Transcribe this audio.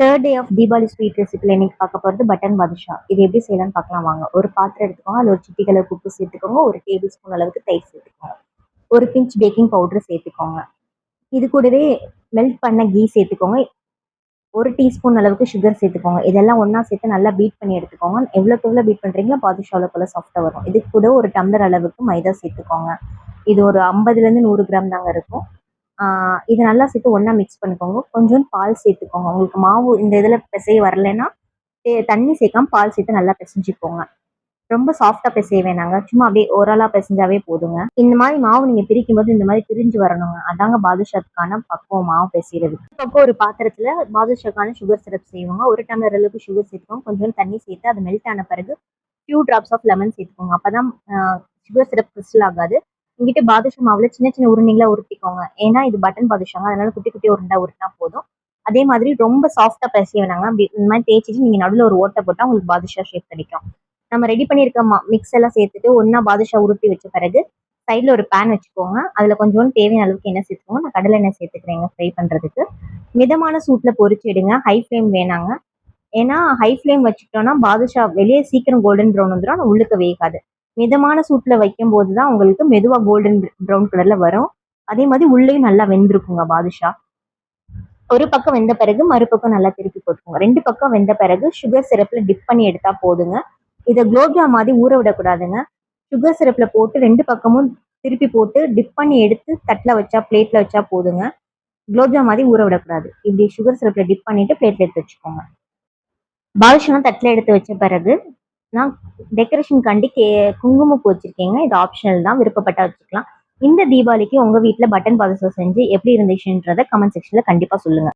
Third day of Deepavali sweet ரெசிபியில் இன்னைக்கு பார்க்க போகிறது பட்டன் பாதுஷா. இது எப்படி செய்யலாம்னு பார்க்கலாம் வாங்க. ஒரு பாத்திரம் எடுத்துக்கோங்க, அதில் ஒரு சிட்டிகை அளவுக்கு உப்பு சேர்த்துக்கோங்க, ஒரு டேபிள் ஸ்பூன் அளவுக்கு தயிர் சேர்த்துக்கோங்க, ஒரு பிஞ்ச் பேக்கிங் பவுடர் சேர்த்துக்கோங்க. இது கூடவே மெல்ட் பண்ண கீ சேர்த்துக்கோங்க, ஒரு டீஸ்பூன் அளவுக்கு சுகர் சேர்த்துக்கோங்க. இதெல்லாம் ஒன்றா சேர்த்து நல்லா பீட் பண்ணி எடுத்துக்கோங்க. எவ்வளோக்கு எவ்வளோ பீட் பண்ணுறீங்களோ பாதுஷா அவ்வளோக்குள்ள சாஃப்டாக வரும். இது கூட ஒரு டம்ளர் அளவுக்கு மைதா சேர்த்துக்கோங்க. இது ஒரு 50லேருந்து 100 கிராம் தாங்க இருக்கும். இது நல்லா சேர்த்து ஒன்றா மிக்ஸ் பண்ணிக்கோங்க. கொஞ்சோண்டு பால் சேர்த்துக்கோங்க. உங்களுக்கு மாவு இந்த இதில் பிசைய வரலைன்னா தண்ணி சேர்க்காம பால் சேர்த்து நல்லா பிசைஞ்சுக்கோங்க. ரொம்ப சாஃப்டாக பிசைய வேணாங்க, சும்மா அப்படியே ஓரலாக பிசைஞ்சாவே போதுங்க. இந்த மாதிரி மாவு நீங்கள் பிரிக்கும் போது இந்த மாதிரி பிரிஞ்சு வரணுங்க. அதாங்க பாதுஷாக்கான பக்குவம் மாவு பிசைறது. பக்கம் ஒரு பாத்திரத்தில் பாதுஷாக்கான சுகர் சிரப் செய்வாங்க. ஒரு டம்ளர் அளவுக்கு சுகர் சேர்த்துக்கோங்க. கொஞ்சோண்டு தண்ணி சேர்த்து அது மெல்ட் ஆன பிறகு ஃபியூ ட்ராப்ஸ் ஆஃப் லெமன் சேர்த்துக்கோங்க. அப்பதான் சுகர் சிரப் கிறிஸ்டல் ஆகாது. உங்ககிட்ட பாதுஷா மாவுல சின்ன சின்ன உருண்டைங்களா உருட்டிக்கோங்க. ஏன்னா இது பட்டன் பாதுஷாங்க, அதனால குட்டி குட்டி உருண்டா உருட்டினா போதும். அதே மாதிரி ரொம்ப சாஃப்டா பிசைய வேணாங்க. அப்படி இந்த மாதிரி தேய்ச்சிட்டு நீங்க நடுவில் ஒரு ஓட்டை போட்டா உங்களுக்கு பாதுஷா ஷேப் கிடைக்கும். நம்ம ரெடி பண்ணியிருக்க மிக்ஸ் எல்லாம் சேர்த்துட்டு ஒன்னா பாதுஷா உருட்டி வச்ச பிறகு சைடில் ஒரு பேன் வச்சுக்கோங்க. அதில் கொஞ்சோண்டு தேவையான அளவுக்கு எண்ணெய் சேர்த்துக்கோங்க. நான் கடலை எண்ணெய் சேர்த்துக்கிறேங்க ஃப்ரை பண்ணுறதுக்கு. மிதமான சூட்டில் பொரிச்சு எடுங்க, ஹை ஃப்ளேம் வேணாங்க. ஏன்னா ஹை ஃப்ளேம் வச்சுட்டோம்னா பாதுஷா வெளியே சீக்கிரம் கோல்டன் ப்ரௌன் வந்துடும், ஆனால் உள்ளுக்கு வேகாது. மிதமான சூட்டில் வைக்கும் போது தான் உங்களுக்கு மெதுவாக கோல்டன் ப்ரௌன் கலரில் வரும். அதே மாதிரி உள்ளேயும் நல்லா வெந்திருக்குங்க பாதுஷா. ஒரு பக்கம் வெந்த பிறகு மறுபக்கம் நல்லா திருப்பி போட்டுக்கோங்க. 2 பக்கம் வெந்த பிறகு சுகர் சிரப்பில் டிப் பண்ணி எடுத்தா போதுங்க. இதை குலோப்ஜாம் மாதிரி ஊற விடக்கூடாதுங்க. சுகர் சிரப்பில் போட்டு 2 பக்கமும் திருப்பி போட்டு டிப் பண்ணி எடுத்து தட்டில் வச்சா பிளேட்டில் வச்சா போதுங்க. குலோப்ஜாம் மாதிரி ஊற விடக்கூடாது. இப்படி சுகர் சிரப்பில் டிப் பண்ணிட்டு பிளேட்டில் எடுத்து வச்சுக்கோங்க. பாதுஷாலாம் தட்டில் எடுத்து வச்ச பிறகு நான் டெக்கரேஷனுக்காண்டி குங்குமப்பூ வச்சிருக்கேங்க. இது ஆப்ஷனல் தான், விருப்பப்பட்டா வச்சுக்கலாம். இந்த தீபாவளிக்கு உங்க வீட்டில் பட்டன் பாதுஷா செஞ்சு எப்படி இருந்துச்சுன்றதை கமெண்ட் செக்ஷன்ல கண்டிப்பா சொல்லுங்க.